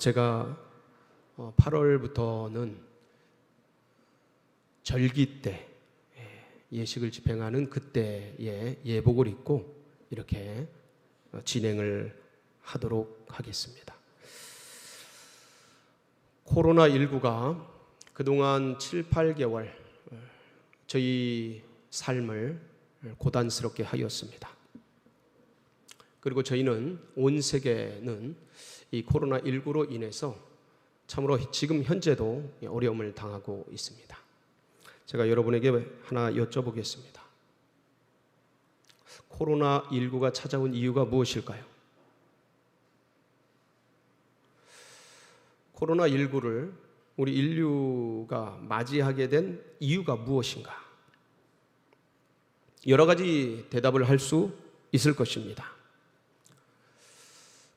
제가 8월부터는 절기 때 예식을 집행하는 그때의 예복을 입고 이렇게 진행을 하도록 하겠습니다. 코로나19가 그동안 7, 8개월 저희 삶을 고단스럽게 하였습니다. 그리고 저희는 온 세계는 이 코로나19로 인해서 참으로 지금 현재도 어려움을 당하고 있습니다. 제가 여러분에게 하나 여쭤보겠습니다. 코로나19가 찾아온 이유가 무엇일까요? 코로나19를 우리 인류가 맞이하게 된 이유가 무엇인가? 여러 가지 대답을 할 수 있을 것입니다.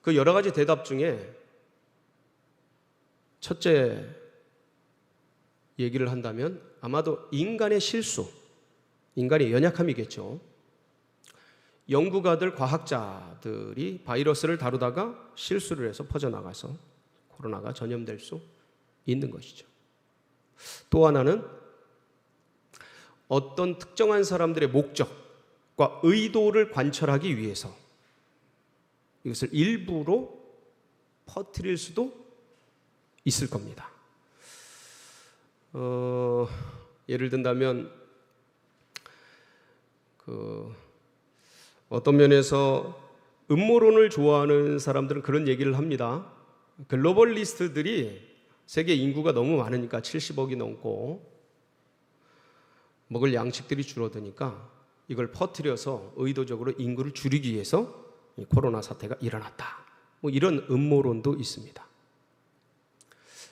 그 여러 가지 대답 중에 첫째 얘기를 한다면 아마도 인간의 실수, 인간의 연약함이겠죠. 연구가들, 과학자들이 바이러스를 다루다가 실수를 해서 퍼져나가서 코로나가 전염될 수 있는 것이죠. 또 하나는 어떤 특정한 사람들의 목적과 의도를 관철하기 위해서 이것을 일부러 퍼뜨릴 수도 있을 겁니다. 예를 든다면 어떤 면에서 음모론을 좋아하는 사람들은 그런 얘기를 합니다. 글로벌리스트들이 세계 인구가 너무 많으니까 70억이 넘고 먹을 양식들이 줄어드니까 이걸 퍼뜨려서 의도적으로 인구를 줄이기 위해서 코로나 사태가 일어났다. 뭐 이런 음모론도 있습니다.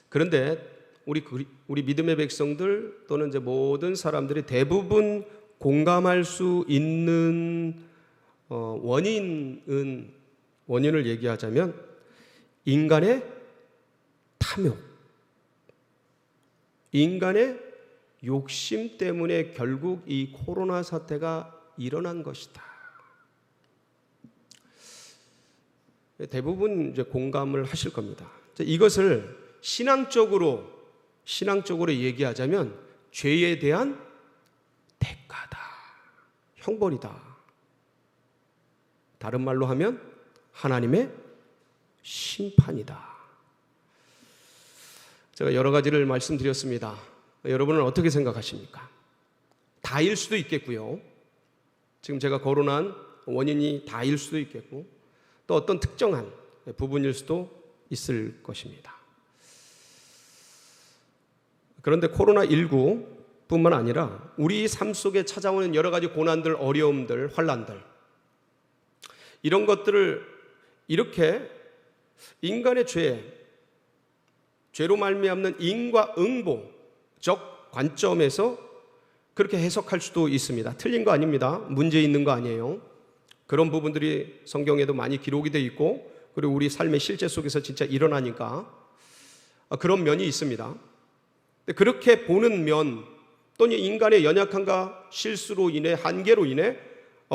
그런데 우리 믿음의 백성들 또는 이제 모든 사람들이 대부분 공감할 수 있는 원인을 얘기하자면 인간의 탐욕, 인간의 욕심 때문에 결국 이 코로나 사태가 일어난 것이다. 대부분 이제 공감을 하실 겁니다. 이것을 신앙적으로 얘기하자면 죄에 대한 대가다, 형벌이다. 다른 말로 하면 하나님의 심판이다. 제가 여러 가지를 말씀드렸습니다. 여러분은 어떻게 생각하십니까? 다일 수도 있겠고요. 지금 제가 거론한 원인이 다일 수도 있겠고 또 어떤 특정한 부분일 수도 있을 것입니다. 그런데 코로나19뿐만 아니라 우리 삶 속에 찾아오는 여러 가지 고난들, 어려움들, 환난들 이런 것들을 이렇게 인간의 죄로 말미암는 인과응보적 관점에서 그렇게 해석할 수도 있습니다. 틀린 거 아닙니다. 문제 있는 거 아니에요. 그런 부분들이 성경에도 많이 기록이 되어 있고 그리고 우리 삶의 실제 속에서 진짜 일어나니까 그런 면이 있습니다. 그렇게 보는 면 또는 인간의 연약함과 실수로 인해 한계로 인해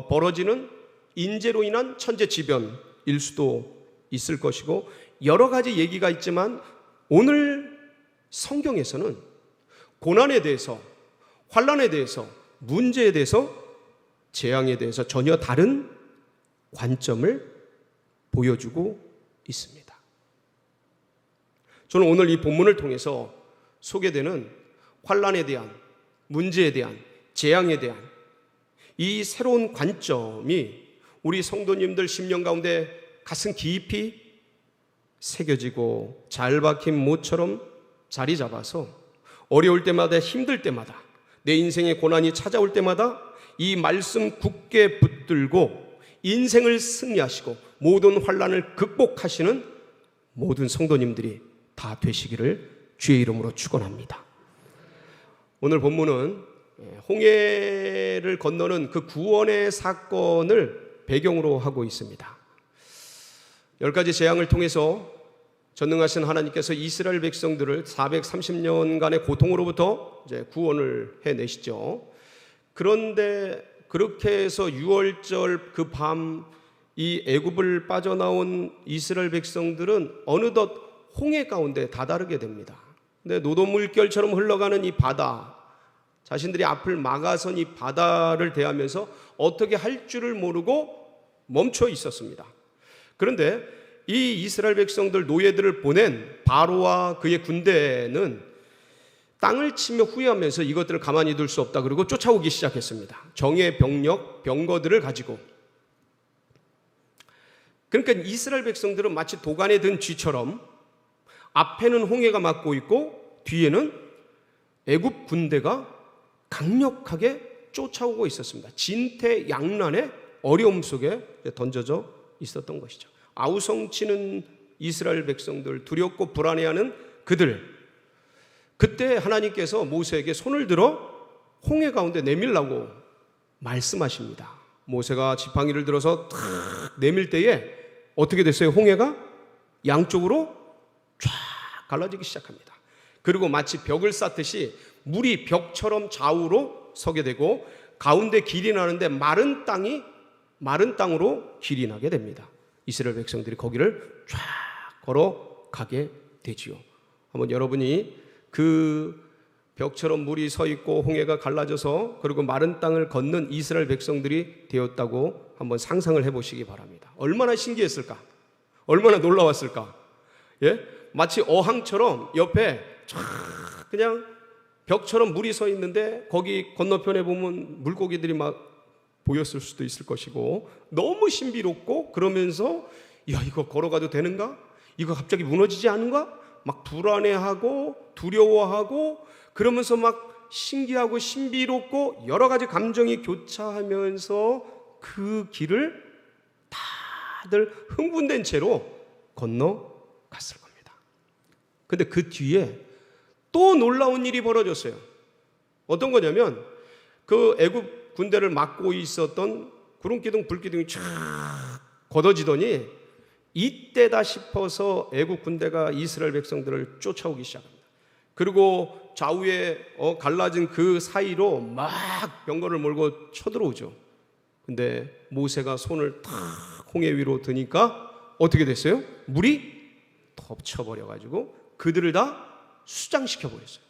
벌어지는 인재로 인한 천재지변일 수도 있을 것이고 여러 가지 얘기가 있지만 오늘 성경에서는 고난에 대해서, 환난에 대해서, 문제에 대해서, 재앙에 대해서 전혀 다른 관점을 보여주고 있습니다. 저는 오늘 이 본문을 통해서 소개되는 환난에 대한, 문제에 대한, 재앙에 대한 이 새로운 관점이 우리 성도님들 심령 가운데 가슴 깊이 새겨지고 잘 박힌 못처럼 자리 잡아서 어려울 때마다, 힘들 때마다, 내 인생의 고난이 찾아올 때마다 이 말씀 굳게 붙들고 인생을 승리하시고 모든 환난을 극복하시는 모든 성도님들이 다 되시기를 주의 이름으로 축원합니다. 오늘 본문은 홍해를 건너는 그 구원의 사건을 배경으로 하고 있습니다. 10가지 재앙을 통해서 전능하신 하나님께서 이스라엘 백성들을 430년간의 고통으로부터 이제 구원을 해내시죠. 그런데 그렇게 해서 유월절 그 밤 이 애굽을 빠져나온 이스라엘 백성들은 어느덧 홍해 가운데 다다르게 됩니다. 근데 노도물결처럼 흘러가는 이 바다, 자신들이 앞을 막아선 이 바다를 대하면서 어떻게 할 줄을 모르고 멈춰 있었습니다. 그런데 이 이스라엘 백성들, 노예들을 보낸 바로와 그의 군대는 땅을 치며 후회하면서 이것들을 가만히 둘 수 없다, 그리고 쫓아오기 시작했습니다. 정예 병력, 병거들을 가지고. 그러니까 이스라엘 백성들은 마치 도간에 든 쥐처럼 앞에는 홍해가 막고 있고 뒤에는 애굽 군대가 강력하게 쫓아오고 있었습니다. 진퇴양난의 어려움 속에 던져져 있었던 것이죠. 아우성치는 이스라엘 백성들, 두렵고 불안해하는 그들, 그때 하나님께서 모세에게 손을 들어 홍해 가운데 내밀라고 말씀하십니다. 모세가 지팡이를 들어서 탁 내밀 때에 어떻게 됐어요? 홍해가 양쪽으로 쫙 갈라지기 시작합니다. 그리고 마치 벽을 쌓듯이 물이 벽처럼 좌우로 서게 되고 가운데 길이 나는데 마른 땅으로 길이 나게 됩니다. 이스라엘 백성들이 거기를 쫙 걸어가게 되지요. 한번 여러분이 그 벽처럼 물이 서 있고 홍해가 갈라져서 그리고 마른 땅을 걷는 이스라엘 백성들이 되었다고 한번 상상을 해보시기 바랍니다. 얼마나 신기했을까? 얼마나 놀라웠을까? 예? 마치 어항처럼 옆에 쫙 그냥 벽처럼 물이 서 있는데 거기 건너편에 보면 물고기들이 막 보였을 수도 있을 것이고, 너무 신비롭고, 그러면서 야, 이거 걸어가도 되는가? 이거 갑자기 무너지지 않은가? 막 불안해하고 두려워하고, 그러면서 막 신기하고 신비롭고 여러 가지 감정이 교차하면서 그 길을 다들 흥분된 채로 건너갔을 겁니다. 근데 그 뒤에 또 놀라운 일이 벌어졌어요. 어떤 거냐면 그 애굽 군대를 막고 있었던 구름기둥 불기둥이 쫙 걷어지더니 이때다 싶어서 애국 군대가 이스라엘 백성들을 쫓아오기 시작합니다. 그리고 좌우에 갈라진 그 사이로 막 병거를 몰고 쳐들어오죠. 근데 모세가 손을 탁 홍해 위로 드니까 어떻게 됐어요? 물이 덮쳐버려가지고 그들을 다 수장시켜버렸어요.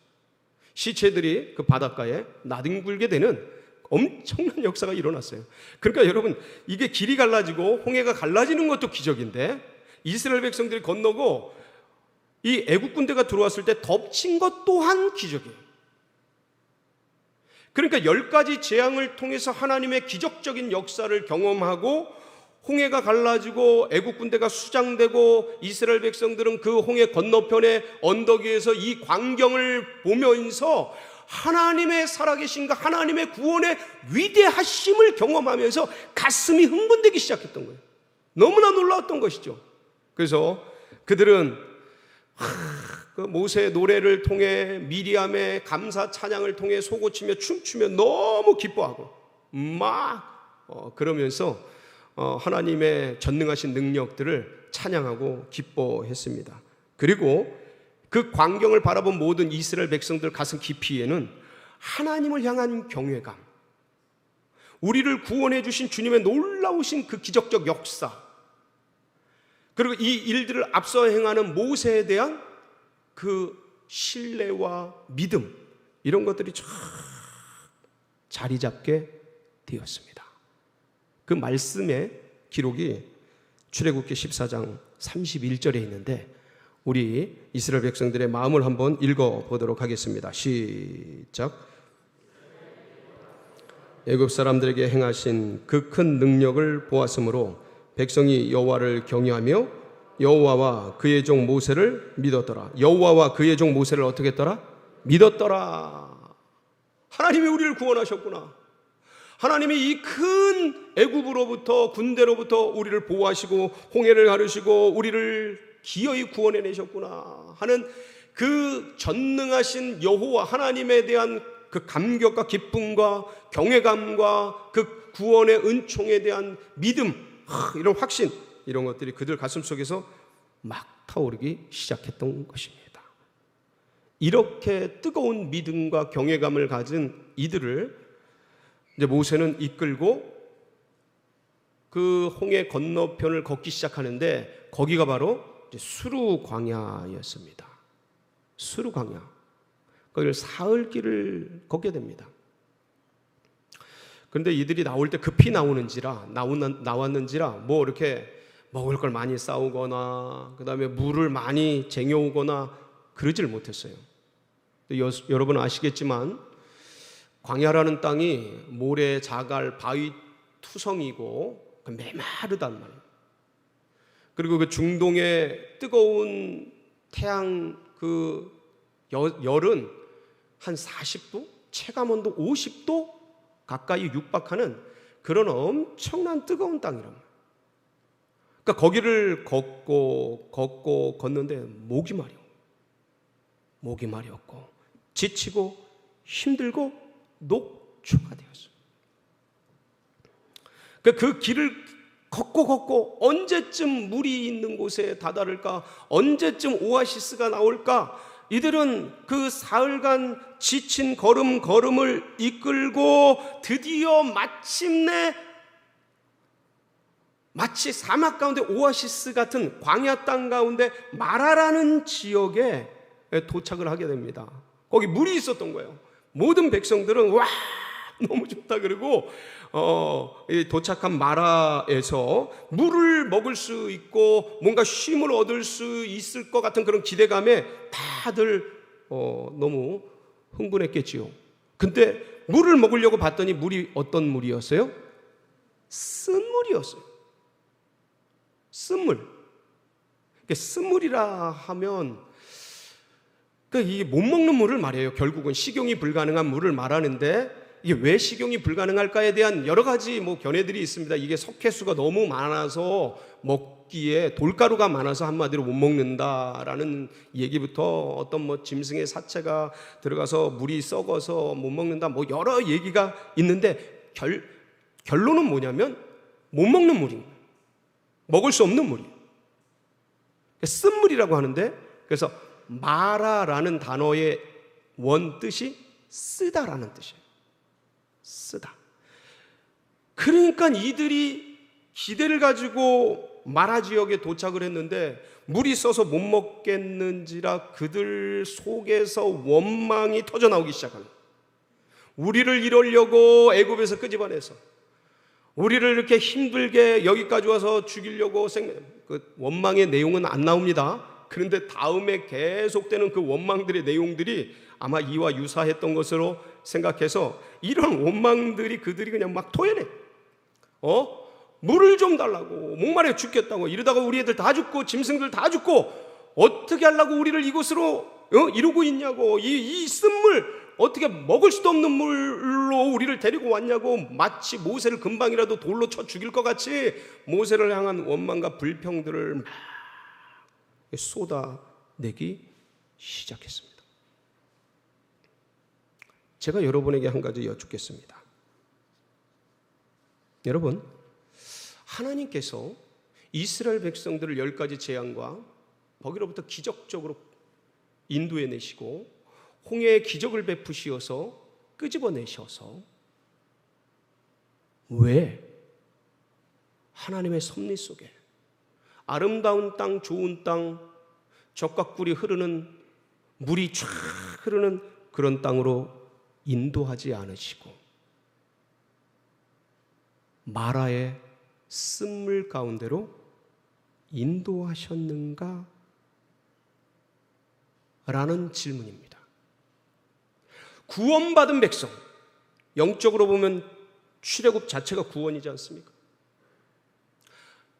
시체들이 그 바닷가에 나뒹굴게 되는 엄청난 역사가 일어났어요. 그러니까 여러분, 이게 길이 갈라지고 홍해가 갈라지는 것도 기적인데, 이스라엘 백성들이 건너고 이 애국 군대가 들어왔을 때 덮친 것 또한 기적이에요. 그러니까 10가지 재앙을 통해서 하나님의 기적적인 역사를 경험하고 홍해가 갈라지고 애국 군대가 수장되고 이스라엘 백성들은 그 홍해 건너편의 언덕 위에서 이 광경을 보면서 하나님의 살아계신가, 하나님의 구원의 위대하심을 경험하면서 가슴이 흥분되기 시작했던 거예요. 너무나 놀라웠던 것이죠. 그래서 그들은 그 모세의 노래를 통해, 미리암의 감사 찬양을 통해 솟구치며 춤추며 너무 기뻐하고 그러면서 하나님의 전능하신 능력들을 찬양하고 기뻐했습니다. 그리고 그 광경을 바라본 모든 이스라엘 백성들 가슴 깊이에는 하나님을 향한 경외감, 우리를 구원해 주신 주님의 놀라우신 그 기적적 역사, 그리고 이 일들을 앞서 행하는 모세에 대한 그 신뢰와 믿음, 이런 것들이 쫙 자리 잡게 되었습니다. 그 말씀의 기록이 출애굽기 14장 31절에 있는데, 우리 이스라엘 백성들의 마음을 한번 읽어보도록 하겠습니다. 시작. 애굽 사람들에게 행하신 그 큰 능력을 보았으므로 백성이 여호와를 경외하며 여호와와 그의 종 모세를 믿었더라. 여호와와 그의 종 모세를 어떻게 했더라? 믿었더라. 하나님이 우리를 구원하셨구나. 하나님이 이 큰 애굽으로부터, 군대로부터 우리를 보호하시고 홍해를 가르시고 우리를 기어이 구원해내셨구나 하는 그 전능하신 여호와 하나님에 대한 그 감격과 기쁨과 경외감과 그 구원의 은총에 대한 믿음, 이런 확신, 이런 것들이 그들 가슴 속에서 막 타오르기 시작했던 것입니다. 이렇게 뜨거운 믿음과 경외감을 가진 이들을 이제 모세는 이끌고 그 홍해 건너편을 걷기 시작하는데, 거기가 바로 수르 광야였습니다. 수르 광야. 거기를 사흘길을 걷게 됩니다. 그런데 이들이 나올 때 급히 나왔는지라 뭐 이렇게 먹을 걸 많이 싸우거나 그다음에 물을 많이 쟁여오거나 그러질 못했어요. 여러분 아시겠지만 광야라는 땅이 모래, 자갈, 바위 투성이고 메마르단 말이에요. 그리고 그 중동의 뜨거운 태양 그 열은 한 40도, 체감온도 50도 가까이 육박하는 그런 엄청난 뜨거운 땅이랍니다. 그러니까 거기를 걷는데 목이 마려웠고 지치고 힘들고 녹초가 되었어요. 그 길을 걷고 언제쯤 물이 있는 곳에 다다를까? 언제쯤 오아시스가 나올까? 이들은 그 사흘간 지친 걸음을 이끌고 드디어 마침내 마치 사막 가운데 오아시스 같은 광야 땅 가운데 마라라는 지역에 도착을 하게 됩니다. 거기 물이 있었던 거예요. 모든 백성들은 와 너무 좋다 그러고 도착한 마라에서 물을 먹을 수 있고 뭔가 쉼을 얻을 수 있을 것 같은 그런 기대감에 다들 너무 흥분했겠지요. 근데 물을 먹으려고 봤더니 물이 어떤 물이었어요? 쓴물이었어요. 쓴물. 쓴물이라 하면 이게 못 먹는 물을 말해요. 결국은 식용이 불가능한 물을 말하는데 이게 왜 식용이 불가능할까에 대한 여러 가지 견해들이 있습니다. 이게 석회수가 너무 많아서 먹기에 돌가루가 많아서 한마디로 못 먹는다라는 얘기부터 어떤 짐승의 사체가 들어가서 물이 썩어서 못 먹는다 여러 얘기가 있는데 결론은 뭐냐면 못 먹는 물인 거예요. 먹을 수 없는 물이에요. 쓴물이라고 하는데 그래서 마라라는 단어의 원뜻이 쓰다라는 뜻이에요. 쓰다. 그러니까 이들이 기대를 가지고 마라 지역에 도착을 했는데 물이 써서 못 먹겠는지라 그들 속에서 원망이 터져나오기 시작합니다. 우리를 이러려고 애굽에서 끄집어내서 우리를 이렇게 힘들게 여기까지 와서 죽이려고 그 원망의 내용은 안 나옵니다. 그런데 다음에 계속되는 그 원망들의 내용들이 아마 이와 유사했던 것으로 생각해서 이런 원망들이 그들이 그냥 막 토해내. 물을 좀 달라고 목마르게 죽겠다고 이러다가 우리 애들 다 죽고 짐승들 다 죽고 어떻게 하려고 우리를 이곳으로 이러고 있냐고 이 쓴물 어떻게 먹을 수도 없는 물로 우리를 데리고 왔냐고 마치 모세를 금방이라도 돌로 쳐 죽일 것 같이 모세를 향한 원망과 불평들을 막 쏟아내기 시작했습니다. 제가 여러분에게 한 가지 여쭙겠습니다. 여러분, 하나님께서 이스라엘 백성들을 10가지 재앙과 거기로부터 기적적으로 인도해내시고 홍해의 기적을 베푸시어서 끄집어내셔서 왜 하나님의 섭리 속에 아름다운 땅, 좋은 땅, 젖과 꿀이 흐르는 물이 쫙 흐르는 그런 땅으로 인도하지 않으시고 마라의 쓴물 가운데로 인도하셨는가? 라는 질문입니다. 구원받은 백성, 영적으로 보면 출애굽 자체가 구원이지 않습니까?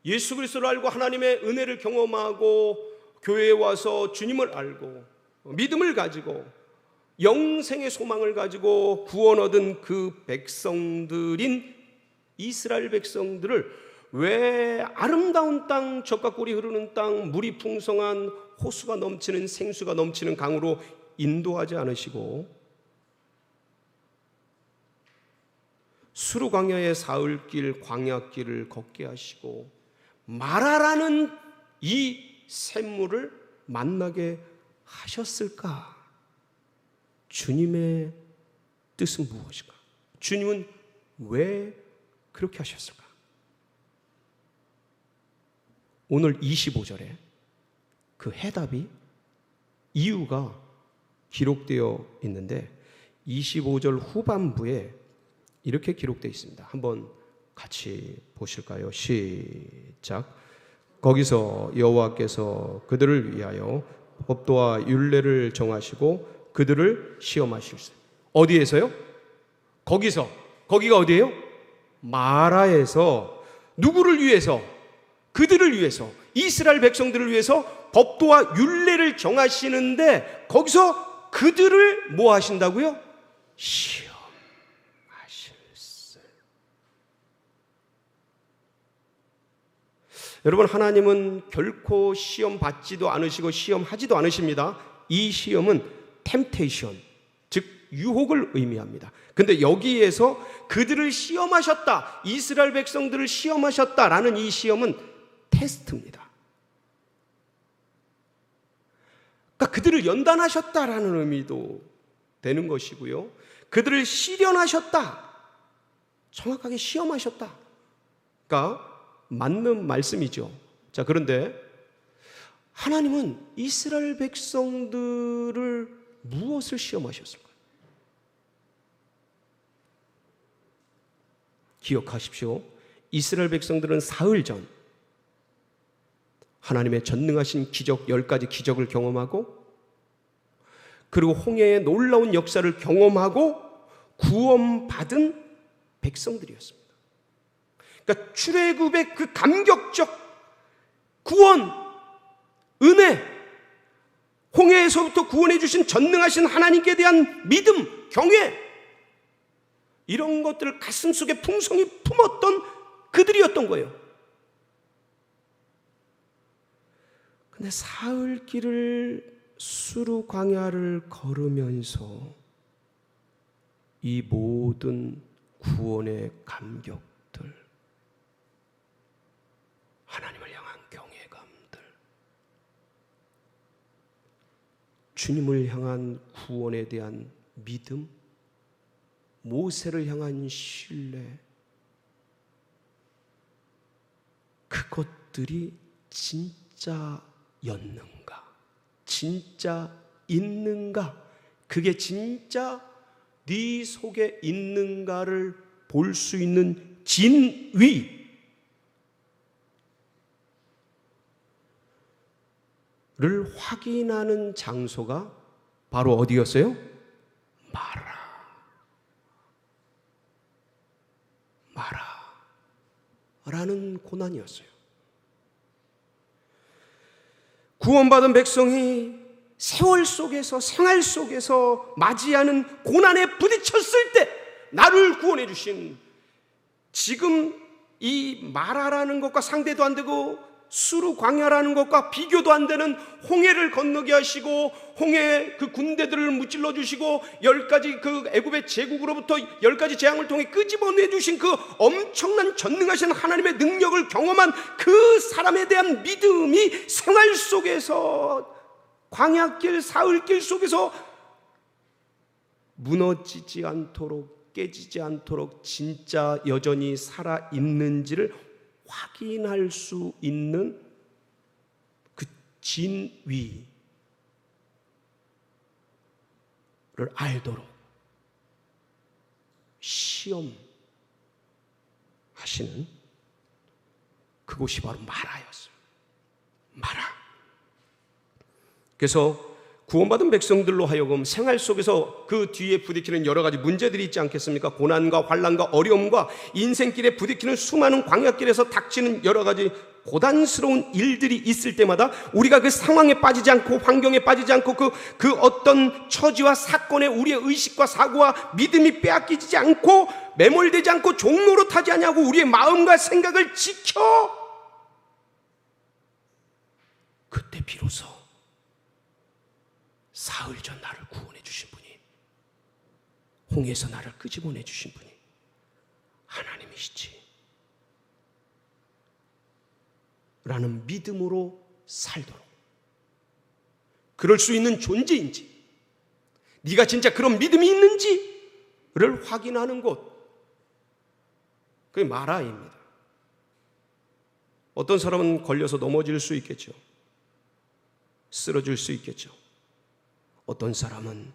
예수 그리스도를 알고 하나님의 은혜를 경험하고 교회에 와서 주님을 알고 믿음을 가지고 영생의 소망을 가지고 구원 얻은 그 백성들인 이스라엘 백성들을 왜 아름다운 땅, 젖과 꿀이 흐르는 땅, 물이 풍성한 호수가 넘치는 생수가 넘치는 강으로 인도하지 않으시고 수르 광야의 사흘길 광야길을 걷게 하시고 마라라는 이 샘물을 만나게 하셨을까? 주님의 뜻은 무엇인가? 주님은 왜 그렇게 하셨을까? 오늘 25절에 그 해답이, 이유가 기록되어 있는데 25절 후반부에 이렇게 기록되어 있습니다. 한번 같이 보실까요? 시작. 거기서 여호와께서 그들을 위하여 법도와 율례를 정하시고 그들을 시험하실세. 어디에서요? 거기가 어디예요? 마라에서. 누구를 위해서? 그들을 위해서, 이스라엘 백성들을 위해서 법도와 율례를 정하시는데 거기서 그들을 뭐 하신다고요? 시험하실세. 여러분, 하나님은 결코 시험 받지도 않으시고 시험하지도 않으십니다. 이 시험은 템테이션, 즉 유혹을 의미합니다. 근데 여기에서 그들을 시험하셨다, 이스라엘 백성들을 시험하셨다라는 이 시험은 테스트입니다. 그러니까 그들을 연단하셨다라는 의미도 되는 것이고요, 그들을 시련하셨다, 정확하게 시험하셨다, 그러니까 맞는 말씀이죠. 자, 그런데 하나님은 이스라엘 백성들을 무엇을 시험하셨을까요? 기억하십시오. 이스라엘 백성들은 사흘 전 하나님의 전능하신 기적 10가지 기적을 경험하고, 그리고 홍해의 놀라운 역사를 경험하고 구원받은 백성들이었습니다. 그러니까 출애굽의 그 감격적 구원, 은혜, 홍해에서부터 구원해 주신 전능하신 하나님께 대한 믿음, 경외, 이런 것들을 가슴속에 풍성히 품었던 그들이었던 거예요. 근데 사흘 길을 수르 광야를 걸으면서 이 모든 구원의 감격들, 하나님을 향한 경외감들, 주님을 향한 구원에 대한 믿음, 모세를 향한 신뢰, 그것들이 진짜였는가, 진짜 있는가, 그게 진짜 네 속에 있는가를 볼 수 있는 진위를 확인하는 장소가 바로 어디였어요? 마라라는 고난이었어요. 구원받은 백성이 세월 속에서, 생활 속에서 맞이하는 고난에 부딪혔을 때 나를 구원해 주신, 지금 이 마라라는 것과 상대도 안 되고 수르 광야라는 것과 비교도 안 되는 홍해를 건너게 하시고, 홍해 그 군대들을 무찔러 주시고, 10가지 그 애굽의 제국으로부터 10가지 재앙을 통해 끄집어내 주신 그 엄청난 전능하신 하나님의 능력을 경험한 그 사람에 대한 믿음이 생활 속에서, 광야길, 사흘길 속에서 무너지지 않도록, 깨지지 않도록 진짜 여전히 살아있는지를 확인할 수 있는 그 진위를 알도록 시험하시는 그곳이 바로 마라였어요. 마라. 그래서 구원받은 백성들로 하여금 생활 속에서 그 뒤에 부딪히는 여러 가지 문제들이 있지 않겠습니까? 고난과 환난과 어려움과 인생길에 부딪히는 수많은 광야길에서 닥치는 여러 가지 고단스러운 일들이 있을 때마다 우리가 그 상황에 빠지지 않고, 환경에 빠지지 않고, 그 어떤 처지와 사건에 우리의 의식과 사고와 믿음이 빼앗기지 않고, 매몰되지 않고 종로로 타지 않냐고 우리의 마음과 생각을 지켜, 그때 비로소 사흘 전 나를 구원해 주신 분이, 홍해에서 나를 끄집어내 주신 분이 하나님이시지 라는 믿음으로 살도록, 그럴 수 있는 존재인지, 네가 진짜 그런 믿음이 있는지를 확인하는 곳, 그게 마라입니다. 어떤 사람은 걸려서 넘어질 수 있겠죠. 쓰러질 수 있겠죠. 어떤 사람은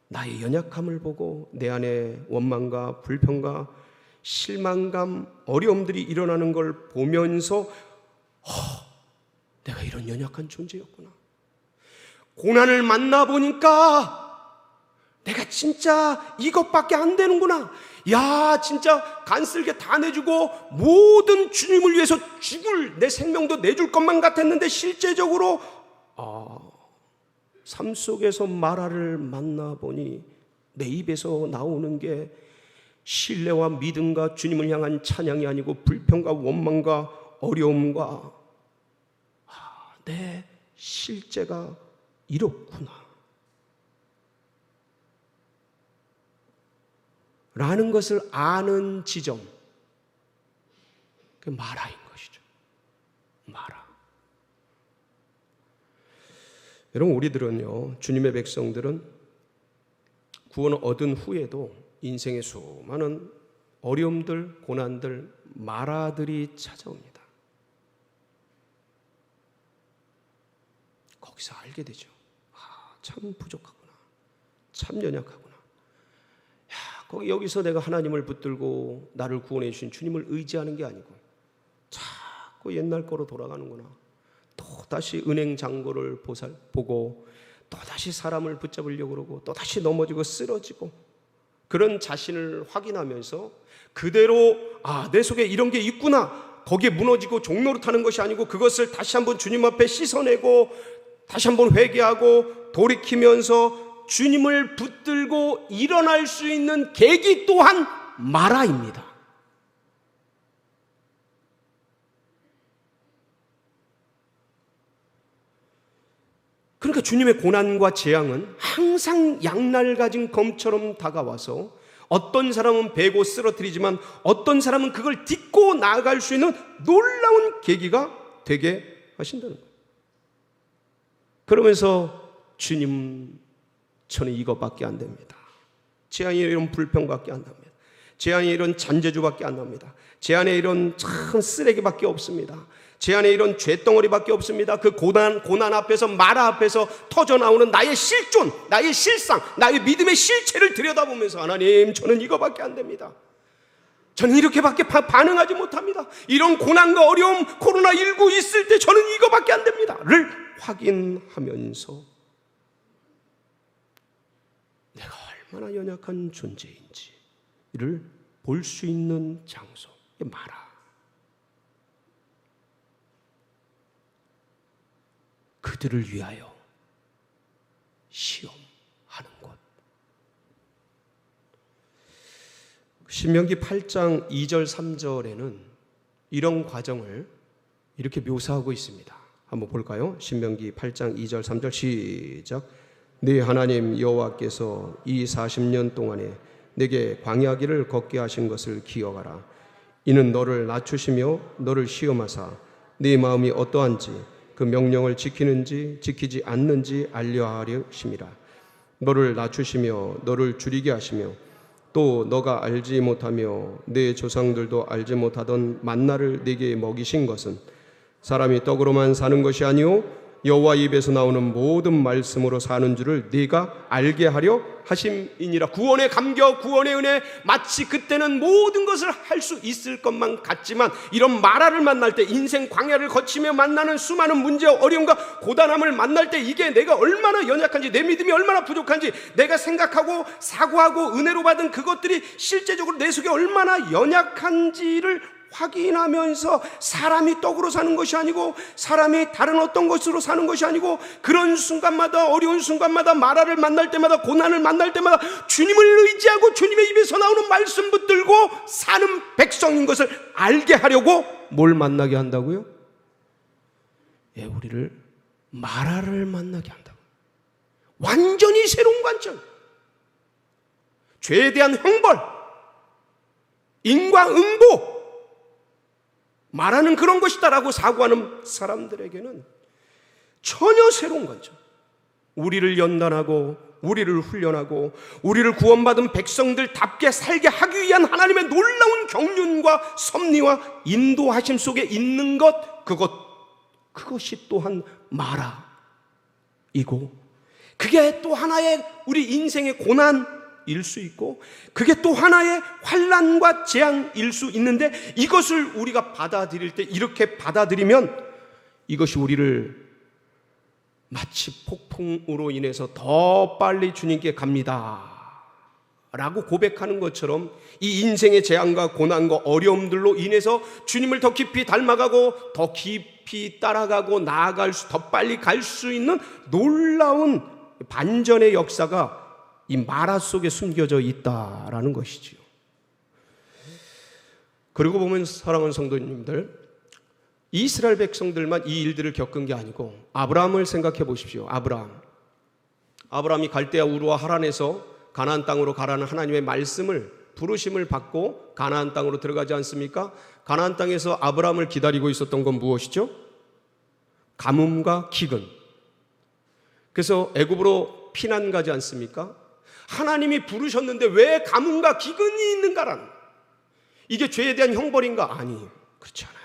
나의 연약함을 보고 내 안에 원망과 불평과 실망감, 어려움들이 일어나는 걸 보면서 내가 이런 연약한 존재였구나. 고난을 만나보니까 내가 진짜 이것밖에 안 되는구나. 야, 진짜 간쓸게 다 내주고 모든 주님을 위해서 죽을 내 생명도 내줄 것만 같았는데 실제적으로 삶 속에서 마라를 만나보니 내 입에서 나오는 게 신뢰와 믿음과 주님을 향한 찬양이 아니고 불평과 원망과 어려움과 내 실제가 이렇구나 라는 것을 아는 지점, 그게 마라인 것이죠. 마라. 여러분, 우리들은요, 주님의 백성들은 구원을 얻은 후에도 인생의 수많은 어려움들, 고난들, 마라들이 찾아옵니다. 거기서 알게 되죠. 참 부족하구나. 참 연약하구나. 여기서 내가 하나님을 붙들고 나를 구원해 주신 주님을 의지하는 게 아니고 자꾸 옛날 거로 돌아가는구나. 또다시 은행 잔고를 보고 또다시 사람을 붙잡으려고 그러고 또다시 넘어지고 쓰러지고 그런 자신을 확인하면서 그대로 내 속에 이런 게 있구나. 거기에 무너지고 종노릇하는 것이 아니고 그것을 다시 한번 주님 앞에 씻어내고 다시 한번 회개하고 돌이키면서 주님을 붙들고 일어날 수 있는 계기 또한 마라입니다. 그러니까 주님의 고난과 재앙은 항상 양날 가진 검처럼 다가와서 어떤 사람은 베고 쓰러뜨리지만 어떤 사람은 그걸 딛고 나아갈 수 있는 놀라운 계기가 되게 하신다는 거예요. 그러면서 주님, 저는 이것밖에 안 됩니다. 제 안에 이런 불평밖에 안 납니다. 제 안에 이런 잔재주밖에 안 납니다. 제 안에 이런 참 쓰레기밖에 없습니다. 제 안에 이런 죄덩어리밖에 없습니다. 그 고난 앞에서 마라 앞에서 터져나오는 나의 실존, 나의 실상, 나의 믿음의 실체를 들여다보면서 하나님, 저는 이거밖에 안 됩니다. 저는 이렇게밖에 반응하지 못합니다. 이런 고난과 어려움, 코로나19 있을 때 저는 이거밖에 안 됩니다 를 확인하면서 내가 얼마나 연약한 존재인지를 볼 수 있는 장소, 마라. 그들을 위하여 시험하는 곳. 신명기 8장 2절 3절에는 이런 과정을 이렇게 묘사하고 있습니다. 한번 볼까요? 신명기 8장 2절 3절 시작. 네 하나님 여호와께서 이 40년 동안에 내게 광야길을 걷게 하신 것을 기억하라. 이는 너를 낮추시며 너를 시험하사 네 마음이 어떠한지 그 명령을 지키는지 지키지 않는지 알려 하심이라. 너를 낮추시며 너를 줄이게 하시며 또 너가 알지 못하며 내 조상들도 알지 못하던 만나를 네게 먹이신 것은 사람이 떡으로만 사는 것이 아니요 여호와 입에서 나오는 모든 말씀으로 사는 줄을 네가 알게 하려 하심이니라. 구원의 감격, 구원의 은혜, 마치 그때는 모든 것을 할 수 있을 것만 같지만 이런 마라를 만날 때, 인생 광야를 거치며 만나는 수많은 문제와 어려움과 고단함을 만날 때 이게 내가 얼마나 연약한지, 내 믿음이 얼마나 부족한지, 내가 생각하고 사고하고 은혜로 받은 그것들이 실제적으로 내 속에 얼마나 연약한지를 확인하면서 사람이 떡으로 사는 것이 아니고 사람이 다른 어떤 것으로 사는 것이 아니고 그런 순간마다, 어려운 순간마다, 마라를 만날 때마다, 고난을 만날 때마다 주님을 의지하고 주님의 입에서 나오는 말씀 붙들고 사는 백성인 것을 알게 하려고 뭘 만나게 한다고요? 우리를 마라를 만나게 한다고. 완전히 새로운 관점, 죄에 대한 형벌, 인과응보, 말하는 그런 것이다라고 사고하는 사람들에게는 전혀 새로운 관점, 우리를 연단하고 우리를 훈련하고 우리를 구원받은 백성들답게 살게 하기 위한 하나님의 놀라운 경륜과 섭리와 인도하심 속에 있는 것, 그것이 또한 마라, 그게 또 하나의 우리 인생의 고난일 수 있고, 그게 또 하나의 환난과 재앙일 수 있는데, 이것을 우리가 받아들일 때, 이렇게 받아들이면 이것이 우리를 마치 폭풍으로 인해서 더 빨리 주님께 갑니다 라고 고백하는 것처럼, 이 인생의 재앙과 고난과 어려움들로 인해서 주님을 더 깊이 닮아가고 더 깊이 따라가고 더 빨리 갈 수 있는 놀라운 반전의 역사가 이 마라 속에 숨겨져 있다라는 것이지요. 그리고 보면 사랑하는 성도님들, 이스라엘 백성들만 이 일들을 겪은 게 아니고 아브라함을 생각해 보십시오. 아브라함이 갈대아 우르와 하란에서 가나안 땅으로 가라는 하나님의 말씀을, 부르심을 받고 가나안 땅으로 들어가지 않습니까? 가나안 땅에서 아브라함을 기다리고 있었던 건 무엇이죠? 가뭄과 기근. 그래서 애굽으로 피난 가지 않습니까? 하나님이 부르셨는데 왜 가뭄과 기근이 있는가라는, 이게 죄에 대한 형벌인가? 아니, 그렇지 않아요.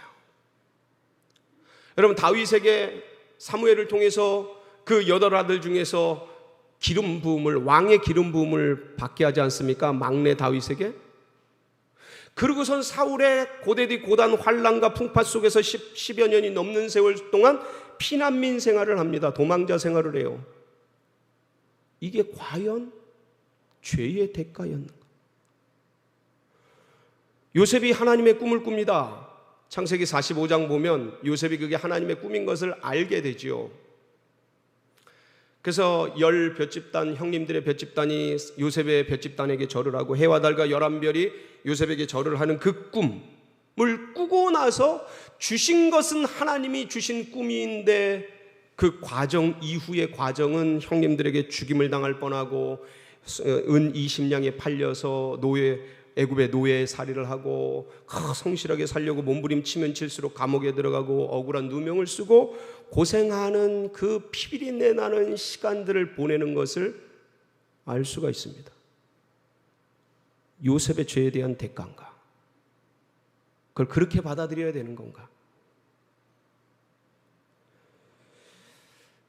여러분, 다윗에게 사무엘을 통해서 그 8 아들 중에서 기름 부음을, 왕의 기름 부음을 받게 하지 않습니까? 막내 다윗에게. 그러고선 사울의 고대디 고단 환난과 풍파 속에서 10여 년이 넘는 세월 동안 피난민 생활을 합니다. 도망자 생활을 해요. 이게 과연 죄의 대가였는가? 요셉이 하나님의 꿈을 꿉니다. 창세기 45장 보면 요셉이 그게 하나님의 꿈인 것을 알게 되지요. 그래서 10 볏집단, 형님들의 볏집단이 요셉의 볏집단에게 절을 하고, 해와 달과 11별이 요셉에게 절을 하는 그 꿈을 꾸고 나서 주신 것은 하나님이 주신 꿈인데, 그 과정 이후의 과정은 형님들에게 죽임을 당할 뻔하고, 은 20냥에 팔려서 애굽의 노예 살이를 하고, 성실하게 살려고 몸부림치면 칠수록 감옥에 들어가고 억울한 누명을 쓰고 고생하는 그 피비린내 나는 시간들을 보내는 것을 알 수가 있습니다. 요셉의 죄에 대한 대가인가? 그걸 그렇게 받아들여야 되는 건가?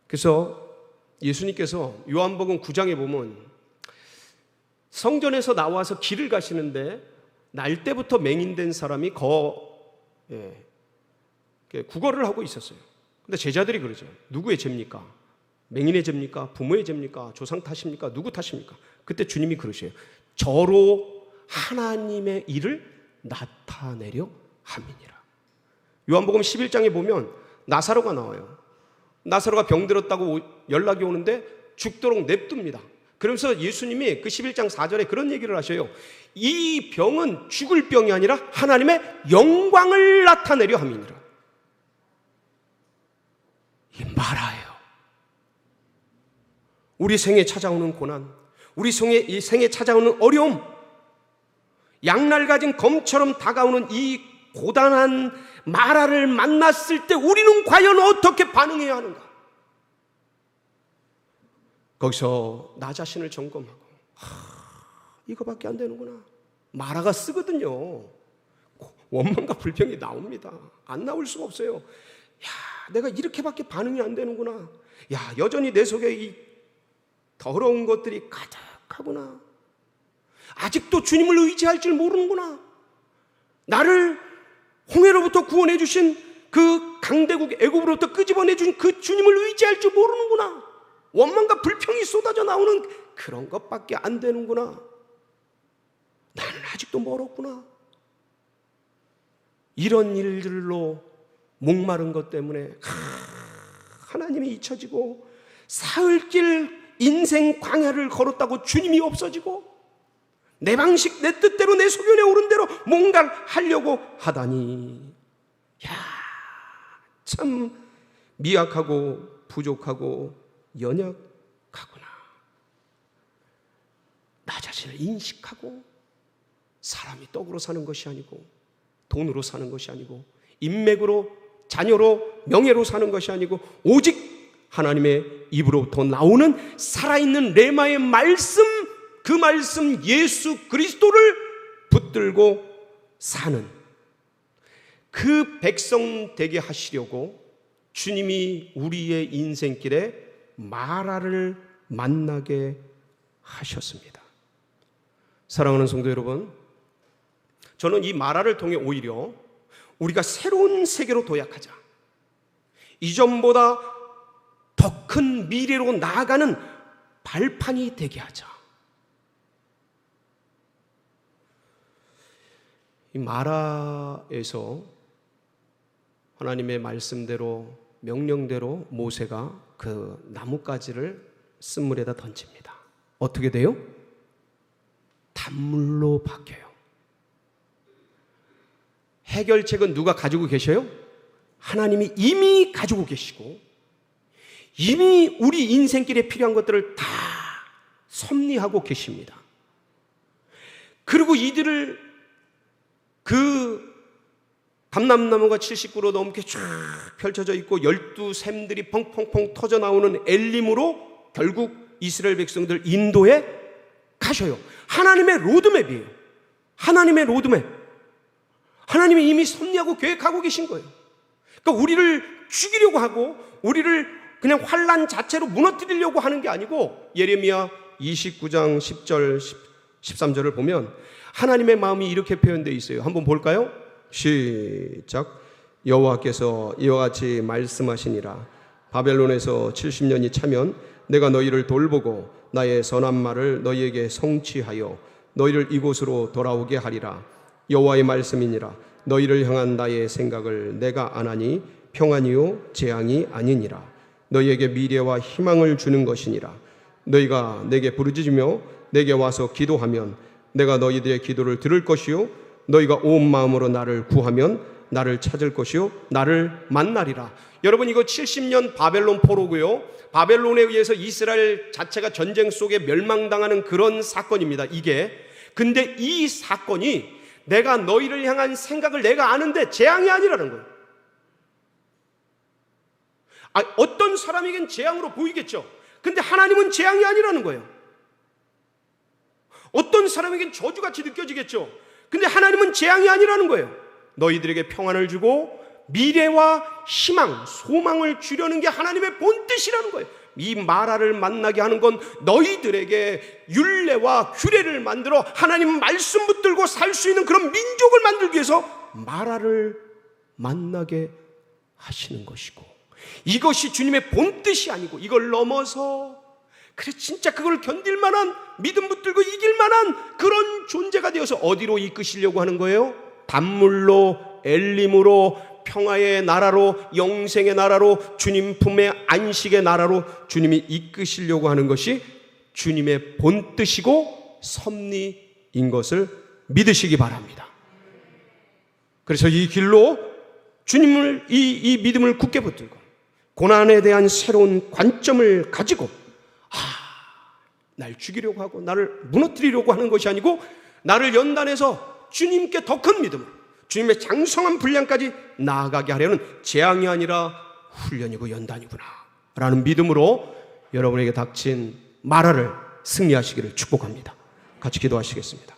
그래서 예수님께서 요한복음 9장에 보면 성전에서 나와서 길을 가시는데 날 때부터 맹인된 사람이 구걸을 하고 있었어요. 근데 제자들이 그러죠. 누구의 죄입니까? 맹인의 죄입니까? 부모의 죄입니까? 조상 탓입니까? 누구 탓입니까? 그때 주님이 그러셔요. 저로 하나님의 일을 나타내려 함이니라. 요한복음 11장에 보면 나사로가 나와요. 나사로가 병들었다고 연락이 오는데 죽도록 냅둡니다. 그러면서 예수님이 그 11장 4절에 그런 얘기를 하셔요. 이 병은 죽을 병이 아니라 하나님의 영광을 나타내려 함이니라. 이 마라예요. 우리 생에 찾아오는 고난, 우리 생에 찾아오는 어려움, 양날 가진 검처럼 다가오는 이 고단한 마라를 만났을 때 우리는 과연 어떻게 반응해야 하는가? 거기서 나 자신을 점검하고, 이거밖에 안 되는구나. 마라가 쓰거든요. 원망과 불평이 나옵니다. 안 나올 수가 없어요. 내가 이렇게밖에 반응이 안 되는구나. 여전히 내 속에 이 더러운 것들이 가득하구나. 아직도 주님을 의지할 줄 모르는구나. 나를 홍해로부터 구원해 주신 그 강대국 애굽으로부터 끄집어내 주신 그 주님을 의지할 줄 모르는구나. 원망과 불평이 쏟아져 나오는 그런 것밖에 안 되는구나. 나는 아직도 멀었구나. 이런 일들로 목마른 것 때문에 하나님이 잊혀지고, 사흘길 인생 광야를 걸었다고 주님이 없어지고, 내 방식 내 뜻대로 내 소견에 오른 대로 뭔가를 하려고 하다니, 참 미약하고 부족하고 연약하구나. 나 자신을 인식하고, 사람이 떡으로 사는 것이 아니고 돈으로 사는 것이 아니고 인맥으로, 자녀로, 명예로 사는 것이 아니고 오직 하나님의 입으로부터 나오는 살아있는 레마의 말씀, 그 말씀 예수 그리스도를 붙들고 사는 그 백성 되게 하시려고 주님이 우리의 인생길에 마라를 만나게 하셨습니다. 사랑하는 성도 여러분, 저는 이 마라를 통해 오히려 우리가 새로운 세계로 도약하자, 이전보다 더 큰 미래로 나아가는 발판이 되게 하자. 이 마라에서 하나님의 말씀대로, 명령대로 모세가 그 나뭇가지를 쓴물에다 던집니다. 어떻게 돼요? 단물로 바뀌어요. 해결책은 누가 가지고 계셔요? 하나님이 이미 가지고 계시고, 이미 우리 인생길에 필요한 것들을 다 섭리하고 계십니다. 그리고 이들을 그 감람나무가 70그루 넘게 쫙 펼쳐져 있고 12샘들이 펑펑펑 터져 나오는 엘림으로 결국 이스라엘 백성들 인도에 가셔요. 하나님의 로드맵이에요. 하나님의 로드맵. 하나님이 이미 섭리하고 계획하고 계신 거예요. 그러니까 우리를 죽이려고 하고 우리를 그냥 환난 자체로 무너뜨리려고 하는 게 아니고, 예레미야 29장 10절 13절을 보면 하나님의 마음이 이렇게 표현되어 있어요. 한번 볼까요? 시작. 여호와께서 이와 같이 말씀하시니라. 바벨론에서 70년이 차면 내가 너희를 돌보고 나의 선한 말을 너희에게 성취하여 너희를 이곳으로 돌아오게 하리라. 여호와의 말씀이니라. 너희를 향한 나의 생각을 내가 아나니 평안이요 재앙이 아니니라. 너희에게 미래와 희망을 주는 것이니라. 너희가 내게 부르짖으며 내게 와서 기도하면 내가 너희들의 기도를 들을 것이요 너희가 온 마음으로 나를 구하면 나를 찾을 것이요 나를 만나리라. 여러분, 이거 70년 바벨론 포로고요, 바벨론에 의해서 이스라엘 자체가 전쟁 속에 멸망당하는 그런 사건입니다. 이게 근데 이 사건이 내가 너희를 향한 생각을 내가 아는데 재앙이 아니라는 거예요. 어떤 사람에겐 재앙으로 보이겠죠. 근데 하나님은 재앙이 아니라는 거예요. 어떤 사람에겐 저주같이 느껴지겠죠. 근데 하나님은 재앙이 아니라는 거예요. 너희들에게 평안을 주고 미래와 희망, 소망을 주려는 게 하나님의 본뜻이라는 거예요. 이 마라를 만나게 하는 건 너희들에게 율례와 규례를 만들어 하나님 말씀 붙들고 살 수 있는 그런 민족을 만들기 위해서 마라를 만나게 하시는 것이고, 이것이 주님의 본뜻이 아니고 이걸 넘어서 그래 진짜 그걸 견딜 만한, 믿음 붙들고 이길 만한 그런 존재가 되어서 어디로 이끄시려고 하는 거예요? 단물로, 엘림으로, 평화의 나라로, 영생의 나라로, 주님 품의 안식의 나라로 주님이 이끄시려고 하는 것이 주님의 본뜻이고 섭리인 것을 믿으시기 바랍니다. 그래서 이 길로 주님을, 이 믿음을 굳게 붙들고 고난에 대한 새로운 관점을 가지고, 날 죽이려고 하고 나를 무너뜨리려고 하는 것이 아니고 나를 연단해서 주님께 더 큰 믿음으로 주님의 장성한 분량까지 나아가게 하려는 재앙이 아니라 훈련이고 연단이구나 라는 믿음으로 여러분에게 닥친 마라를 승리하시기를 축복합니다. 같이 기도하시겠습니다.